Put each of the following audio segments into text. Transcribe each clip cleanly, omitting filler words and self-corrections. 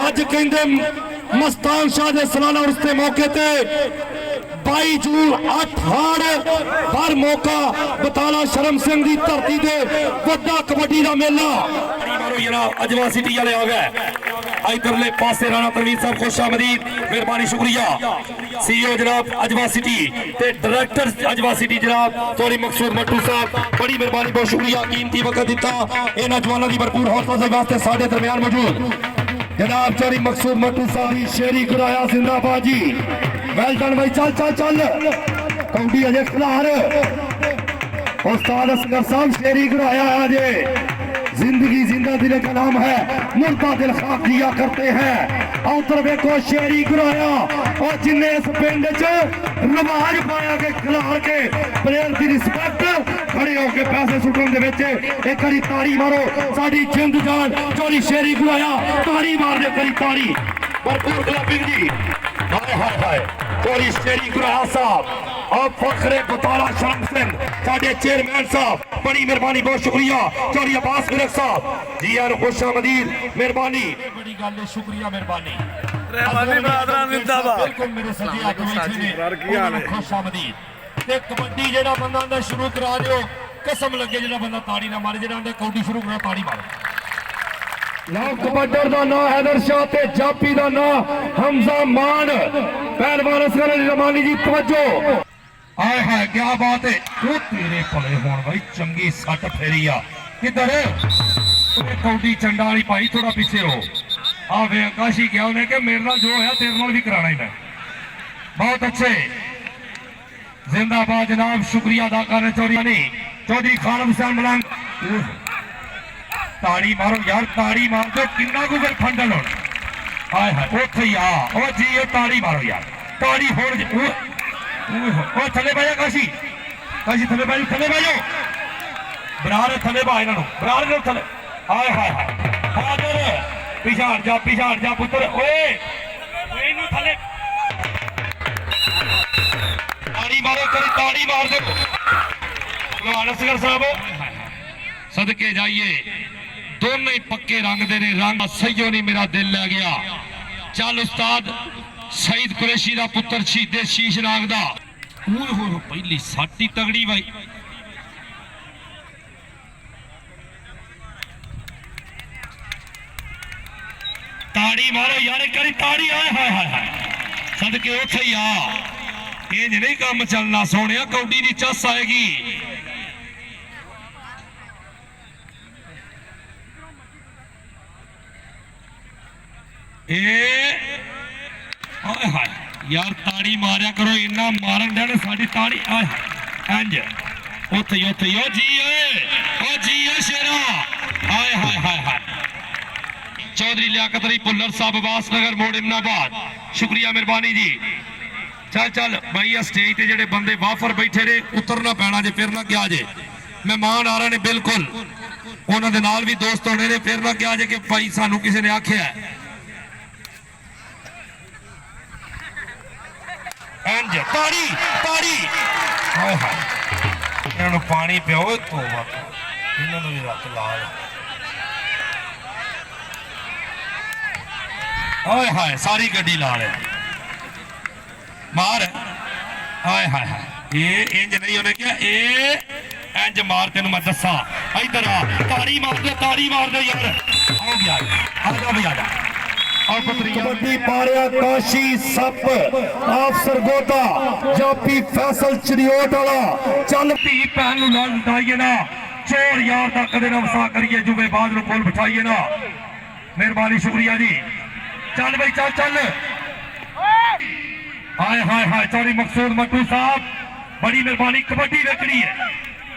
अज कहते मस्तान शाह के सालाना उर्स के मौके ते 22 जून 8 हाड़ हर मौका बटाला शर्म सिंह की धरती से वड्डा कबड्डी का मेला अजवा सिटी वाले आ गए इधरले पासे राणा तनवीर साहब खुश आमदीद मेहरबानी शुक्रिया सीईओ जनाब अजवा सिटी ते डायरेक्टर अजवा सिटी जनाब चौधरी मकसूद मट्टू साहब बड़ी मेहरबानी बहुत शुक्रिया कीमती वक्त दिता इन्हां जवानों की भरपूर हौसला वास्ते साडे दरमियान मौजूद जनाब चौधरी मकसूद मट्टू साहब की शेरी कराया जिंदाबाद जी वेल डन भाई चल चल चल कौडी अजय खिलार उस्ताद असगर साहब शेरी कराया अजय जिंदगी जिंदा दिल का नाम है मुर्दा दिल खाक दिया करते हैं उधर देखो शेरी कराया और जिन्हें इस पिंड च रिवाज पाया के खिलाड़ के प्लेयर की रिस्पेक्ट खड़े होके पैसे सुटन दे विच एक बारी ताड़ी मारो साडी जिंद जान चोरी शेरी कराया ताड़ी मार दे करी ताड़ी भरपूर क्लबिंग जी हाय हाय हाय चोरी शेरी कराया साहब और फखरे बटाला शर्म सिंह साडे चेयरमैन साहब बड़ी मेहरबानी बहुत शुक्रिया चौधरी अब्बास विरक साहब जी यार खुश आमदीद मेहरबानी बड़ी गल शुक्रिया मेहरबानी बिल्कुल मेरे सजे हाथ में खुश आमदीद ते कबड्डी जेड़ा बंदा आंदा शुरू करा दियो कसम लगे जेड़ा बंदा ताड़ी ना मारे जेड़ा आंदा कबड्डी शुरू करा ताड़ी मारो लाओ कबड्डर दा नाम हैदर शाह ते जापी दा नाम हमजा मान पहलवान असगर अली रमानी जी तवज्जो आए हाय क्या बात है वो तेरे भले होन भाई चंगी सट फेरी आ किधर कौडी चंडा वाली भाई थोड़ा पीछे हो आवे आकाशी क्या उन्हें कि मेरे नाल जो है तेरे नाल भी कराना ही मैं बहुत अच्छे जिंदाबाद जनाब शुक्रिया अदा करने चौधरी खान हुसैन मलंग ताड़ी मारो यार ताड़ी मार दो किन्ना को फिर फंडल हो हाय हाय उठ आ ओ जी ताड़ी मारो यार ताड़ी होड़ ओ थले भाई काशी काशी थले भाई बरार थले भाई इन्हों बरार थले हाय हाय हाय हाजर पिछाड़ जा पुत्र ओए इन्हों थले ताड़ी मारो करी ताड़ी मार दो पहलवान असगर साहब सदके जाइए दोनों ही पक्के रंग दे ने रंग सही नहीं मेरा दिल लै गया चल उस्ताद शहीद कुरैशी का पुत्र शहीदे शीश नाग दा पहली साटी तगड़ी भाई ताड़ी मारो यार करी ताड़ी आए हाय हाय हाय सदके उठ ही आ इंज नहीं काम चलना सोने कौडी की चस आएगी हाय यार ताड़ी मारिया करो इन्ना मारन डे साडी ताड़ी इंज उथे उथे ओ जी शेरा हाय हाय हाय हाय चौधरी लियाकत अली भुल्लर साहब वासनगर मोड़ इमनाबाद शुक्रिया मेहरबानी जी चल चल भाई स्टेज ते जेडे बंदे वाफर बैठे ने उतरना पैना जे फिर ना क्या जे मेहमान आ रहे ने बिल्कुल उन्हां दे नाल भी दोस्त होने ने फिर ना क्या जे कि भाई सानू किसी ने आख्या ताड़ी ताड़ी हाय हाय इन्हों पानी पियो तो इन्हों भी रख लाल हाय हाय सारी गड्डी ला रहे मार हाय हाय हाय ये इंज नहीं उन्हें क्या इंज मार तेन मैं दसा इधर आ ताड़ी मार दे यार आओ गया आजा भी आजा कबड्डी पारिया काशी सप अफसर गोदा जापी फैसल चरियोट वाला चल धी भैन लड़ाइए ना चोर यार का कदे ना वसा करिए जुबे बाद में कोल बिठाइए ना मेहरबानी शुक्रिया जी चल भाई चल चल हाय हाय हाय चौधरी मकसूद मट्टू साहब बड़ी मेहरबानी कबड्डी वेखनी है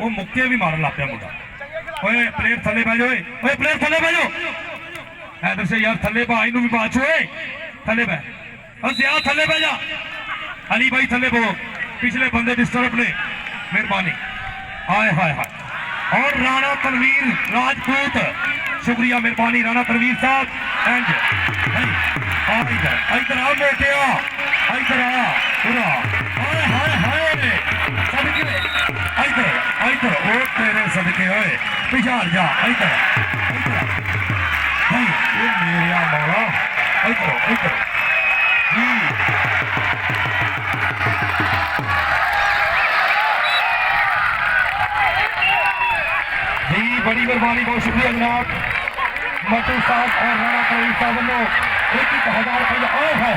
वो मुक्के भी मारन लग पाया मुंडा ओए प्लेयर थले बह जाओ ओए प्लेयर थले बह जाओ हैदर से यार थले भाई भी बात हुए थले बह और थले बह जा अली भाई थले बो पिछले बंदे डिस्टर्ब ने मेहरबानी हाय हाय हाय और राणा तनवीर राजपूत शुक्रिया मेहरबानी राणा तनवीर साहब एंड इधर आओ बेटे इधर आ पूरा हाय हाय हाय सदके इधर ओ तेरे सदके होए पिछाड़ जा इधर मेरा मौला मेहरबानी बहुत शुक्रिया जनाब मटू साहब और राणा प्रवीण साहब वालों 1000 रुपये आए है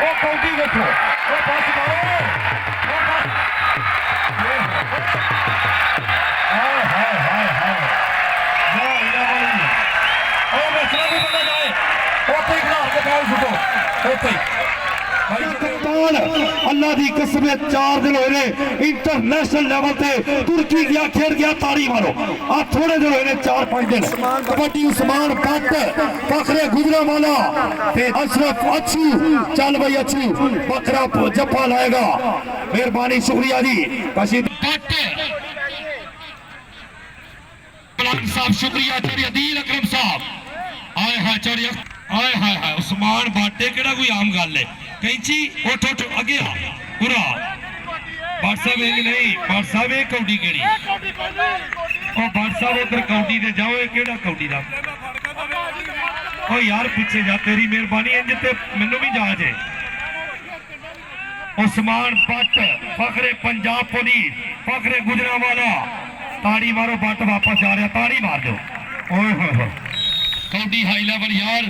वो काउंटी देखो वो बस मारो हाय हाय हाय हाय ओ मैच भी बंदा जाए ओते खिला के बाल सुटो ओते अल्लाह की कसम 4 दिन होए ने इंटरनेशनल लेवल पे तुर्की गया खेल गया ताड़ी मारो आ थोड़े दिन होए ने 4-5 दिन कबड्डी उस्मान भट्ट फखरे गुजरांवाला ते अशरफ अच्छू चल भाई अच्छू बकरा जप्पा लाएगा मेहरबानी शुक्रिया जी कशीद भट्ट साहब शुक्रिया चौधरी अदील अकरम साहब आए हाय चौधरी आए हाय हाय उस्मान भट्ट केड़ा कोई आम गल है कैंची उठ उठ अगे आ पूरा भट्ट साहब नहीं भट्ट साहब ये कौडी केड़ी ओ भट्ट साहब उधर कौडी ते जाओ ये केड़ा कौडी दा ओ यार पीछे जा तेरी मेहरबानी इंज ते मैनू भी जाच है उस्मान भट्ट फखरे पंजाब पुलिस फखरे गुजरांवाला ताड़ी मारो भट्ट वापस जा रहा ताड़ी मार दो ओए होए कौडी हाई लेवल यार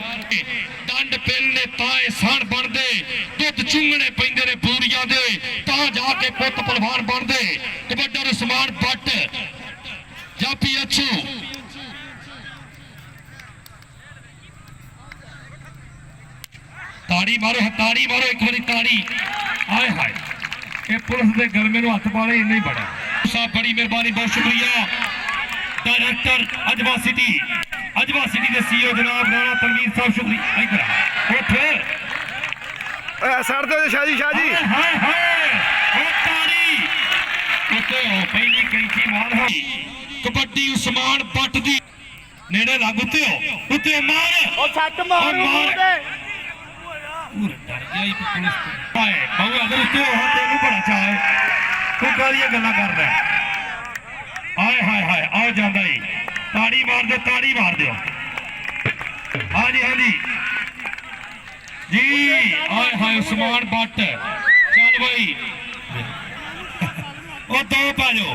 डंड पिलने ताए सन बनते दुध चुंगने पैंदे ने बूरिया दे ता जाके पुत पहलवान बनते कबड्डर उस्मान भट्ट जापी अच्छू ताड़ी मारो एक बारी ताड़ी आए हाय ये पुलिस के गलमे नूं हथ पा ले इन्ना ही बड़ा साहब बड़ी मेहरबानी बहुत शुक्रिया डायरेक्टर अजवा सिटी के सीईओ जनाब राणा तनवीर साहब शुक्रिया इधर उठ सर दो शाह जी हाय हाय ओ ताड़ी उते हो पहली कैंची मार हो कबड्डी उस्मान भट्ट दी नेड़े लग उते मार ओ सट मार पूरे डर गया ही पुलिस पाए बहु अगर उते हो तेनू बड़ा चाहे तू कालियां गल्लां कर रहा हाय हाय हाय आओ जांदा ही ताड़ी मार दो हाँ जी जी हाय हाय उस्मान भट्ट चल भाई ओ दो पा जाओ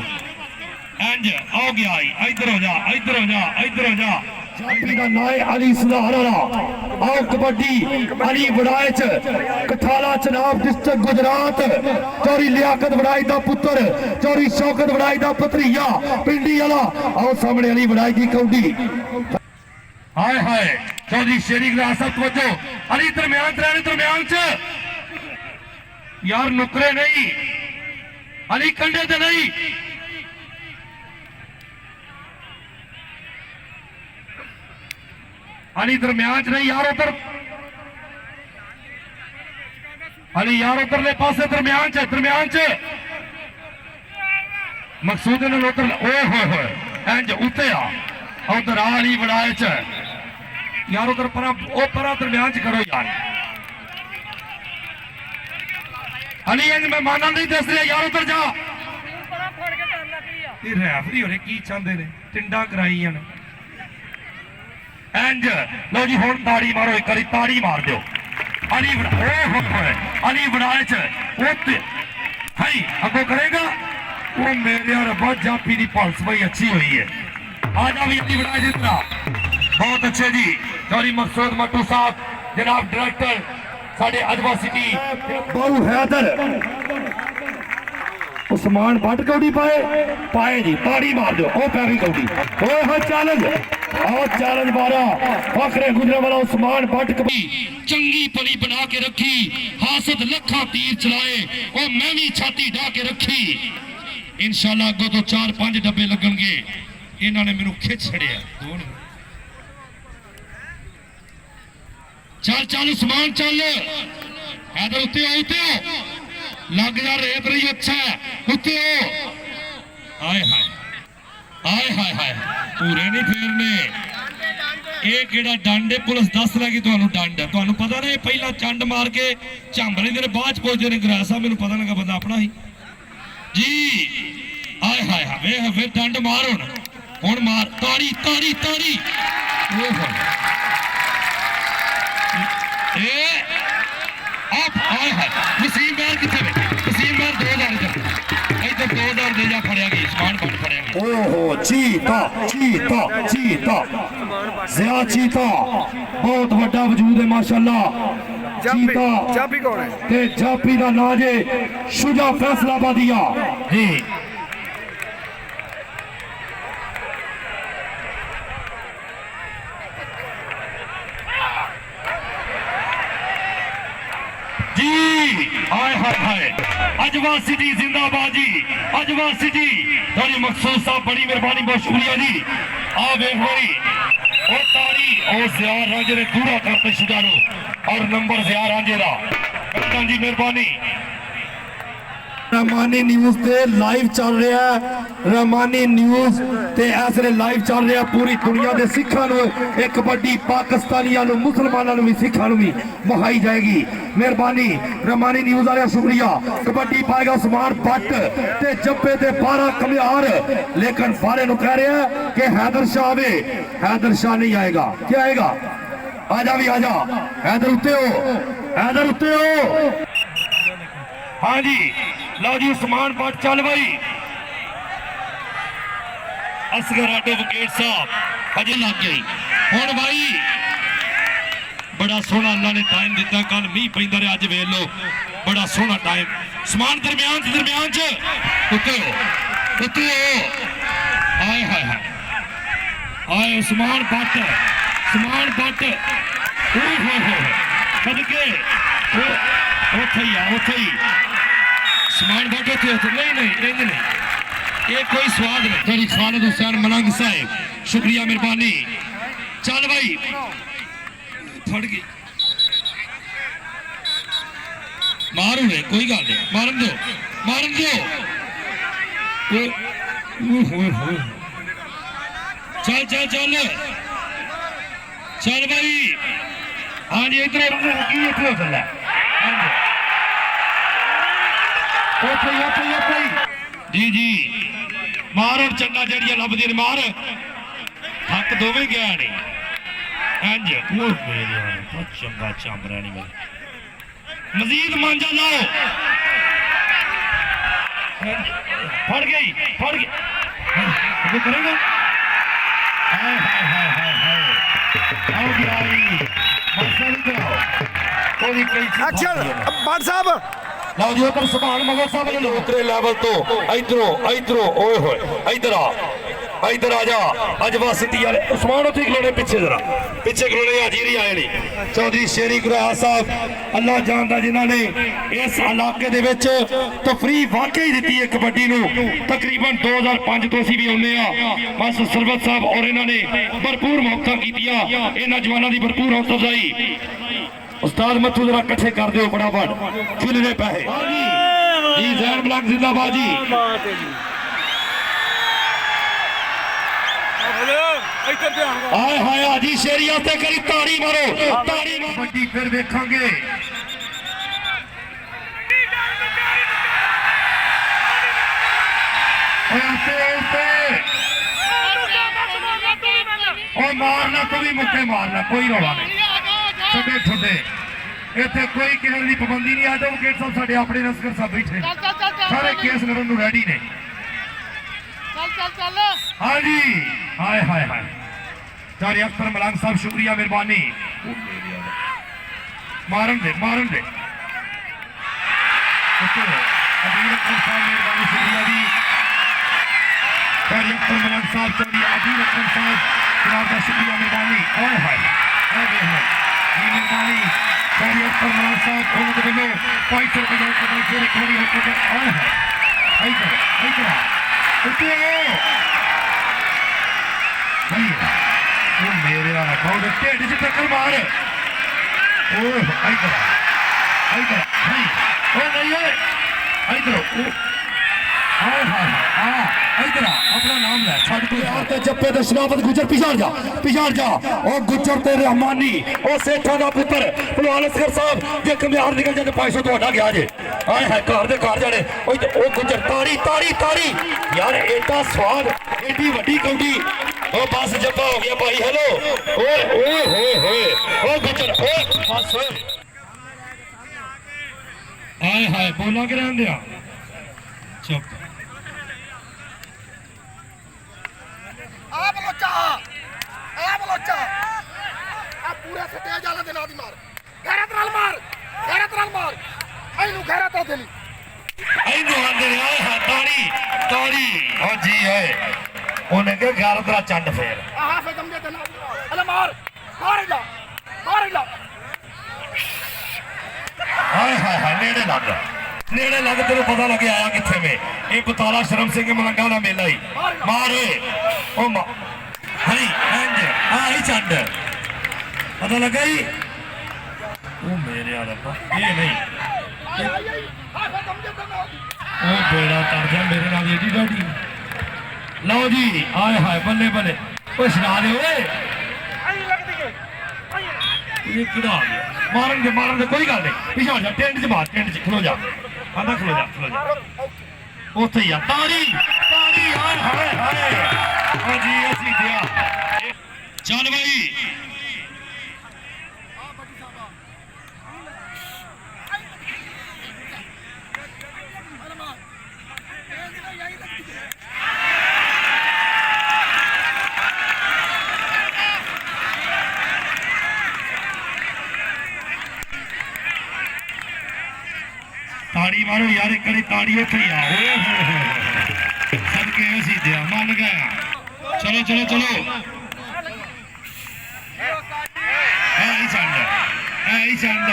इंज आओ गया इधर हो जा जापी का नाय अली सुधारा आओ कबड्डी अली वड़ाइच कठाला चनाब डिस्ट्रिक्ट गुजरात चौरी लियाकत वड़ाई दा पुत्र चौरी शौकत वड़ाई दा पतरिया पिंडी वाला आओ सामने अली वड़ाई दी कौडी हाय हाय चौधरी शेरी ग्रासत वजो अली दरम्यान च यार नुकरे नहीं अली कंडे ते नहीं अली दरम्यान च नहीं यार उधर अली यार उधरले पासे दरम्यान च मकसूद ने उधर ओए होए इंज उते आ उधर अली वड़ाए च यार उधर परा दरम्यान च करो यार अली इंज मैं माना नहीं दस रहा यार उधर जा रेफरी होरे की चाहते ने टिंडा कराई ने इंज लो जी हुण ताड़ी मारो एक बारी ताड़ी मार दो अली वड़ाए च अगो करेगा वो मेरे रब्बा जापी की पल्स भाई अच्छी हुई है आजा भी अली वड़ाए जितना बहुत अच्छे जी चौधरी मकसूद मट्टू साहब जनाब डायरेक्टर साढ़े अजवा सिटी बहु हैदर उस्मान भट्ट कौड़ी पाए जी ताड़ी मार दो ओ पैरी कौड़ी ओए हो चैलेंज मारा फखरे गुजरांवाला उस्मान भट्ट चंगी पली बना के रखी हासद लखा तीर चलाए और मैं भी छाती ढा के रखी इंशाल्लाह अगों तो 4-5 डब्बे लगणगे इन्होंने मैनू खिच छड़िया चल उस्मान चल हैदर उत्ते लग जा रेत रही अच्छा उत्ते आए हाय पूरे नहीं फेरने ये केड़ा डंड है पुलिस दस लगी तुहानू डंड तुहानू पता नहीं पहला चंड मार के झांबरे दे बाद पहुंचे ने ग्रासा मैनू पता लगा बंदा अपना ही जी आए हाय फिर डंड मार हुण मार ताड़ी वसीम बैर कितने वसीम बैर 2000 इधर 2000 दे जा फड़िया गई समान बन फड़िया गई ओहो चीता चीता चीता ज़िया चीता बहुत बड़ा वजूद है माशाअल्लाह। चीता जापी कौन है? ते जापी का नाम है शुजा फैसलाबादिया जी। हाय हाय हाय अजवा सिटी जिंदाबाद जी। अजवा सिटी थोड़ी मखसूस साहब बड़ी मेहरबानी बहुत शुक्रिया जी। आ वेख भाई ओ तारी ओ ज़ियार रांझे ने पूरा करते शुजारू और नंबर ज़ियार रांझे दा कप्तान जी मेहरबानी। रहमानी न्यूज़ ते लाइव चल रहा है। रहमानी न्यूज़ ते इस वे लाइव चल रहा पूरी दुनिया के सिखां नूं एक कबड्डी पाकिस्तानियां नूं मुसलमानां नूं भी सिखां नूं भी वहाई जाएगी। मेहरबानी रहमानी न्यूज़ वाले शुक्रिया। कबड्डी पाएगा उस्मान भट्ट ते जब्बे ते 12 कमियार लेकिन बारे नूं कह रहा है कि हैदर शाह आवे। हैदर शाह नहीं आएगा। क्या आएगा? आजा भी आजा हैदर उत्ते हो हैदर उत्ते हो। हाँ जी लो जी उस्मान भट्ट चल भाई। असगर एडवोकेट साहब अजे लग गई हुण भाई बड़ा सोहना अल्लाह ने टाइम दिता। कल मीह पैंदा रहा अज वेख लो बड़ा सोहना टाइम। समान दरम्यान च उत्ते हो आए हाय हाय आए उस्मान भट्ट सदके उथे ही समान भट्ट उथे नहीं ये कोई स्वाद नहीं। थोड़ी खालिद हुसैन मलंग साहब शुक्रिया मेहरबानी। चल भाई फड़ गई मारू ने कोई गल नहीं मारन दो चल चल चल चल भाई। हाँ जी इधर जी जी मार और चंगा जड़िया लभदी ने मार थक दोवें गया नहीं इंज चंगा चांबरा नहीं भाई मजीद मांझा लाओ फड़ गई करेगा। हाय हाय हाय हाय हाय आओ गिराई मसल जाओ कोई कई एक्शन भट्ट साहब लो जी उधर सुभान मगर साहब ने उतरे लेवल तो इधरों ओए होए इधर आ जा। अजवा सिटी वाले उस्मान उथे खलोने पीछे जरा पीछे खलोने हाजीरी आए नहीं चौधरी शेरी गुरहा साहब अल्लाह जानदा जिन्हां ने इस इलाके दे विच तफरी वाकई दी है कबड्डी नूं। तकरीबन 2005 तो असीं भी आउंदे आ बस सरवत साहब और इन्हां ने भरपूर मौका कीतियां इन्हां जवानां दी भरपूर हौसला अफजाई। उस्ताद मथू जरा इकट्ठे कर दो फटाफट खिलने पैसे जी। जैन ब्लॉक जिंदाबाद जी। हाय हाय हाजी शेरिया ते करी ताड़ी मारो कबड्डी फिर देखांगे। मारना तो भी मुक्के मारना कोई रौला नहीं छे छे इतने कोई किसी की पाबंदी नहीं। एडवोकेट साहब साडे अपने नस्कर साहब बैठे सारे केस लड़न नूं रेडी ने। हाँ जी हाय हाय हाय चारी अख्तर मलंग साहब शुक्रिया मेहरबानी। मारन दे अबीर अख्तर साहब मेहरबानी शुक्रिया जी। चारी अख्तर मलंग साहब अबीर अख्तर साहब जनाब का शुक्रिया मेहरबानी। हाय हाय मेहरबानी चारी अख्तर मलंग साहब उन्होंने वेलो 500 रुपये मेरे ढिड च टक्कर मार अपना नाम लै जप्पे ते शराफत गुजर पिछाड़ जा ओ गुजर ते रहमानी ओ सेठा दा पुत्र पहलवान असगर साहब जे कमियार निकल जाए 500 ਤੁਹਾਡਾ गया जे आए है घर दे घर जाने ओ गुजर तारी यार एडा स्वाद एडी वड्डी कौडी ओ बस जप्पा हो गया भाई। हेलो ओए ओ गुजर ओ बस आए हाय बोला के रहन दिया चुप ਪੂਰਾ ਸੱਟਿਆ ਜਾਲਾ ਦੇ ਨਾਲ ਦੀ ਮਾਰ ਗੈਰਤ ਨਾਲ ਮਾਰ ਇਹਨੂੰ ਗੈਰਤ ਉੱਥੇ ਨਹੀਂ ਇਹਨੂੰ ਆਂਦੇ ਨੇ ਆਏ ਹਾਂ ਤਾੜੀ ਓ ਜੀ ਓਏ ਉਹਨੇ ਕਿ ਗੈਰਤ ਦਾ ਚੰਡ ਫੇਰ ਆਹ ਫੇ ਜੰਮਦੇ ਤੇ ਨਾਲ ਅਲੇ ਮਾਰ ਲਾ ਹਾਏ ਹਾਏ ਨੇੜੇ ਲੱਗ ਤੈਨੂੰ ਪਤਾ ਲੱਗੇ ਆਇਆ ਕਿੱਥੇ ਵੇ ਇਹ ਬਤਾਲਾ ਸ਼ਰਮ ਸਿੰਘ ਮਲੰਗਾ ਦਾ ਮੇਲਾ ਹੀ ਮਾਰ ਓਏ ਓ ਮਾ ਹਈ ਹੀ ਚੰਡ ਪਤਾ ਲੱਗਾ ਹੀ ਉਹ ਮੇਰੇ ਆ ਰੱਬਾ ਇਹ ਨਹੀਂ ਆਹ ਫੇ ਜੰਮਦੇ ਤੇ ਨਾਲ ਉਹ ਬੇੜਾ ਤਰ ਜਾ ਮੇਰੇ ਨਾਲ ਏਡੀ ਡਾਡੀ ਲਓ ਜੀ ਆਏ ਹਾਏ ਬੱਲੇ ਓਏ ਸੁਣਾ ਦੇ ਓਏ ਇਹ ਕਿਹੜਾ ਆ ਗਿਆ ਮਾਰਨ ਦੇ ਕੋਈ ਗੱਲ ਨਹੀਂ ਪਿਛਾ ਹੋ ਜਾ ਟੈਂਟ 'ਚ ਬਾਹਰ ਟੈਂਟ 'ਚ ਖਲੋ ਜਾ ਆਂਦਾ ਖਲੋ ਜਾ ਉੱਥੇ ਹੀ ਆ ਤਾੜੀ ਹਾਏ ਹਾਂ ਜੀ ਅਸੀਂ ਦਿਆ ਚੱਲ ਬਈ ਤਾੜੀ ਮਾਰੋ ਯਾਰ ਇੱਕ ਵਾਰੀ ਤਾੜੀ ਇੱਥੇ ਹੀ ਆ ਓਏ ਹੋਏ ਸਦਕੇ ਅਸੀਂ ਦਿਆ ਮੰਨ ਗਿਆ ਚਲੋ ਐ ਹੀ ਚੰਡ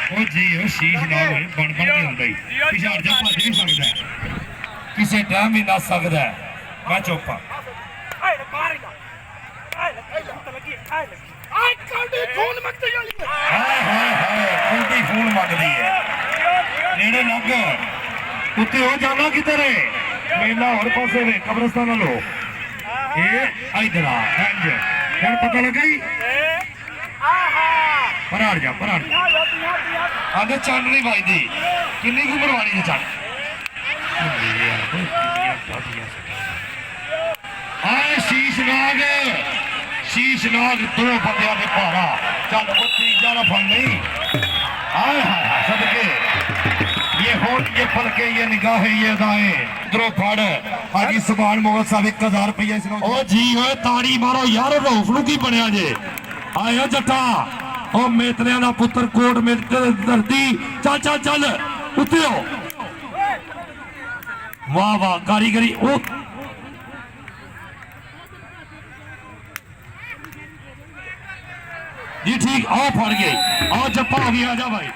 ਉਹ ਜੀ ਉਹ ਸ਼ੀਸ਼ ਨਾਲ ਬਣ ਕੇ ਹੁੰਦਾ ਹੀ ਪਿਛਾੜ ਜਾ ਭੱਜ ਨਹੀਂ ਸਕਦਾ ਕਿਸੇ ਟਾਈਮ ਵੀ ਨੱਸ ਸਕਦਾ ਮੈਂ ਚੁੱਪਾ ਉਲਟੀ ਖੂਨ ਮੰਗਦੀ ਹੈ ਨੇੜੇ ਲੱਗ ਉੱਤੇ ਹੋ ਜਾਣਾ ਕਿਧਰ ਹੈ ਮੇਲਾ ਹੋਰ ਪਾਸੇ ਵੇ ਕਬਰਸਤਾਨ ਵੱਲੋਂ ਇਹ ਇਧਰ ਆ ਇੰਜ ਹੁਣ ਪਤਾ ਲੱਗਾ ਹੀ ਪਰਾੜ ਜਾ ਆਗੇ ਚੰਨ ਨਹੀਂ ਵੱਜਦੀ ਕਿੰਨੀ ਕੁ ਉਮਰ ਵਾਲੀ ਜੇ ਚੰਨ ਆਏ ਸ਼ੀਸ਼ ਨਾਗ ਦੋ ਬੰਦਿਆਂ ਦੇ ਭਾਰਾ ਚੱਲ ਉਹ ਤੀਜਾ ਨਾ ਫੜ ਨਹੀਂ आए हाय सदके ये होठ ये पलके ये निगाहें ये अदाएं इधरों फड़ हाजी सुभान मोहम्मद साहब 1000 रुपया इसनो ओ जी ओए ताड़ी मारो यार रऊफ नु की बनया जे आया जट्टा ओ मेतलियां दा पुत्र कोट मेट धरती चल चल चल उत्ते हो वाह वाह कारीगरी ओ जी ठीक आओ फड़ गए आओ जप्पा हो गया आजा भाई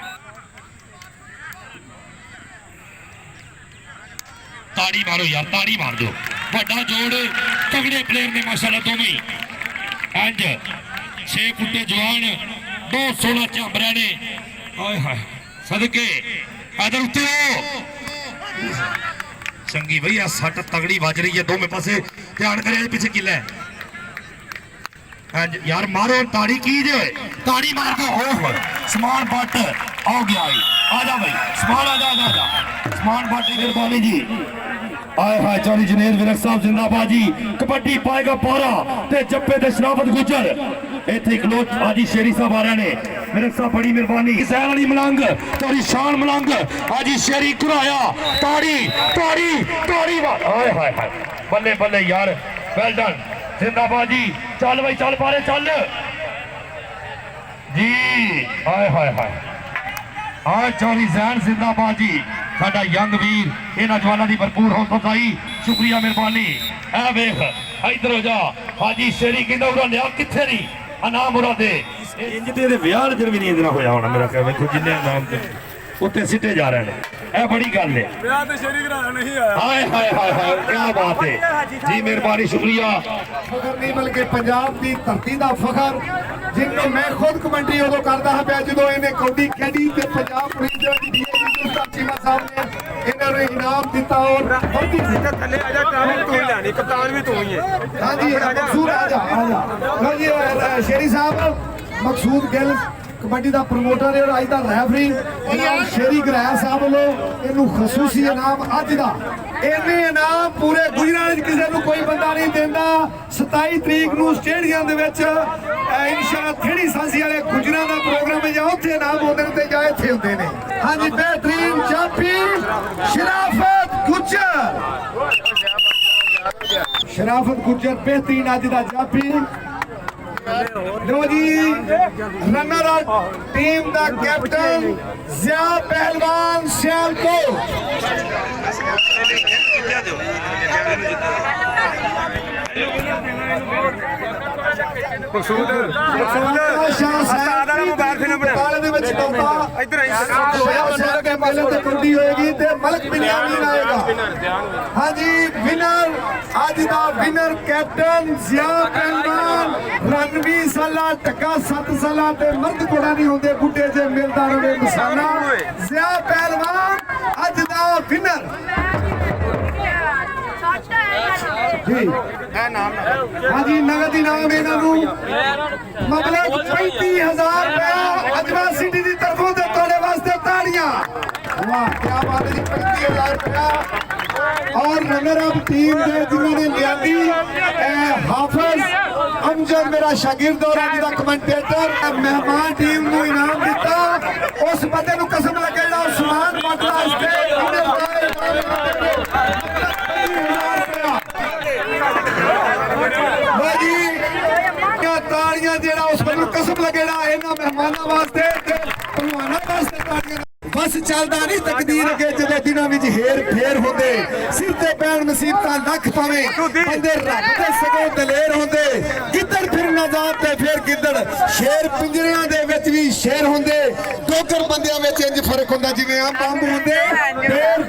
ताड़ी मारो यार ताड़ी मार दो बड़ा जोड़ तगड़े प्लेयर ने माशाल्लाह दोवें इंज 6 फुटे जवान 216 झांबरा ने हाय हाय सदके इधर उत्ते हो चंगी भई आ सट तगड़ी बज रही है दोवें पासे ध्यान करे पीछे किला है यार मारो ताड़ी कीजे ताड़ी मार के हो समान पट आ गया आजा भाई समान आजा समान पट मेहरबानी जी आए हाय चौधरी जनेर विरक साहब जिंदाबाद जी कबड्डी पाएगा पारा ते जप्पे ते शराफत गुजर इथे इकलोच आजी शेरी साहब आ रहे ने विरक साहब बड़ी मेहरबानी सैन वाली मलंग तेरी शान मलंग आजी शेरी कुराया ताड़ी ताड़ी ताड़ी आए हाय हाय बल्ले बल्ले यार वेल डन जिंदाबाद जी चल भाई चल पारे चल जी हाय हाय हाय हाँ चौधरी जैन जिंदाबाद जी साडा यंग वीर इन्हां जवानां दी भरपूर हौसला अफजाई शुक्रिया मेहरबानी ऐ वेख इधर हो जा हाजी शेरी कहंदा उरा लिया किथे नहीं अनाम उरा दे इंज ते विआह नजर भी नहीं इधर होया होना मेरा कह वेखो जिन्ने नाम ते उत्ते सिटे जा रहे हैं ए बड़ी गल है ਵਿਆਹ ਤੇ ਸ਼ੇਰੀ ਘਰਾਣਾ ਨਹੀਂ ਆਇਆ हाय हाय हाय हाय क्या बात है जी मेहरबानी शुक्रिया फखर नहीं बल्कि पंजाब की धरती का फखर जिन्हें मैं खुद कमेंट्री उदो करता हाँ पिया जो इन्हें कौडी खेली तो पंजाब पुलिस चीमा साहब ने इन्होंने इनाम दिता और ਥੱਲੇ ਆ ਜਾ ਟ੍ਰੈਫਿਕ ਤੂੰ ਹੀ ਲੈਣੀ ਕਪਤਾਨ ਵੀ ਤੂੰ ਹੀ ਹੈ हाँ जी मकसूद आ जा शेरी साहब मकसूद गिल कबड्डी का प्रमोटर है और अज का रैफरी इनाम शेरी गरैल साहब वालों इनू खसूसी इनाम अज का इन्ने इनाम पूरे गुजरात किसी को कोई बंदा नहीं देता 27 तरीक नूं स्टेडियम दे विच इंशाअल्लाह थेड़ी सांसी वाले गुजरात का प्रोग्राम है जाओ उत्थे इनाम होंदे ने ते जा इत्थे हुंदे ने हां जी बेहतरीन चापी शराफत गुजर ਸ਼ਰਾਫਤ ਗੁੱਜਰ ਬਿਹਤਰੀਨ ਅੱਜ ਦਾ ਜਾਫੀ ਲੋ ਜੀ ਰਨਰ ਅਪ ਟੀਮ ਦਾ ਕੈਪਟਨ ਜ਼ਿਆ ਪਹਿਲਵਾਨ ਸਿਆਲਕੋਟ ਮਕਸੂਦ ਉਸਤਾਦ ਦਾ ਮੋਬਾਈਲ ਫਿਲਮ ਬਣਾ ਕਾਲੇ ਦੇ ਵਿੱਚ ਟੋਪਾ ਇੱਧਰ ਆਈ ਹੋਇਆ ਕੇ ਮੇਲੇ ਤੇ ਕਬੱਡੀ ਹੋਏਗੀ ਤੇ ਮਲਕ ਬਿਨਿਆਮੀਨ ਆਏਗਾ ਹਾਂਜੀ ਵਿਨਰ ਅੱਜ ਦਾ ਵਿਨਰ ਕੈਪਟਨ ਜ਼ਿਆ ਪਹਿਲਵਾਨ 29 ਸਾਲਾਂ ਟੱਕਾ 7 ਸਾਲਾਂ ਤੇ ਮਰਦ ਕੋੜਾ ਨਹੀਂ ਹੁੰਦੇ ਬੁੱਢੇ ਜੇ ਮਿਲਦਾ ਰਵੇ ਮਸਾਲਾ ਜ਼ਿਆ ਪਹਿਲਵਾਨ ਅੱਜ ਦਾ ਵਿਨਰ ਜੀ ਇਹ ਨਾਮ ਹਾਂਜੀ ਨਗਦ ਇਨਾਮ ਇਹਨਾਂ ਨੂੰ ਮਬਲਗ 35000 ਰੁਪਏ ਅਜਵਾ ਸਿਟੀ ਦੀ ਤਰਫੋਂ ਤੇ ਤੁਹਾਡੇ ਵਾਸਤੇ ਤਾੜੀਆਂ ਵਾਹ ਕੀ ਬਾਤ ਹੈ ਜੀ 35000 ਰੁਪਏ ਔਰ ਰਨਰ ਅਪ ਟੀਮ ਦੇ ਜਿਨ੍ਹਾਂ ਨੇ ਲਿਆਂਦੀ ਹਾਫਿਜ਼ ਅਮਜਦ ਮੇਰਾ ਸ਼ਾਗਿਰਦ ਔਰ ਅੱਜ ਦਾ ਕਮੈਂਟੇਟਰ ਮਹਿਮਾਨ ਟੀਮ ਨੂੰ ਇਨਾਮ ਦਿੱਤਾ ਉਸ ਬੰਦੇ ਨੂੰ ਕਸਮ ਲੱਗੇ ਜਿਹੜਾ ਉਸਮਾਨ ਬਾਟਲਾ ਤਾੜੀਆਂ ਜਿਹੜਾ ਉਸ ਬੰਦੇ ਨੂੰ ਕਸਮ ਲੱਗੇੜਾ ਇਹਨਾਂ ਮਹਿਮਾਨਾਂ ਵਾਸਤੇ ਤੇ ਪਹਿਲਵਾਨਾਂ ਵਾਸਤੇ ਤਾੜੀਆਂ ਬਸ ਚੱਲਦਾ ਨਹੀਂ ਤਕਦੀਰ ਅੱਗੇ ਜਿਹੜੇ ਦਿਨਾਂ ਵਿੱਚ ਹੇਰ ਫੇਰ ਹੁੰਦੇ ਸਿਰ ਤੇ ਪੈਣ ਮੁਸੀਬਤਾਂ ਲੱਖ ਪਾਵੇਂ ਬੰਦੇ ਰੱਬ ਦੇ ਸਗੋਂ ਦਲੇਰ ਹੁੰਦੇ ਗਿੱਦੜ ਫਿਰ ਨਜ਼ਾਰ ਤੇ ਫਿਰ ਗਿੱਦੜ ਸ਼ੇਰ ਪਿੰਜਰਿਆਂ ਦੇ ਵਿੱਚ ਵੀ ਸ਼ੇਰ ਹੁੰਦੇ ਡੋਗਰ ਬੰਦਿਆਂ ਵਿੱਚ ਇੰਜ ਫਰਕ ਹੁੰਦਾ ਜਿਵੇਂ ਅੰਬ ਹੁੰਦੇ ਫੇਰ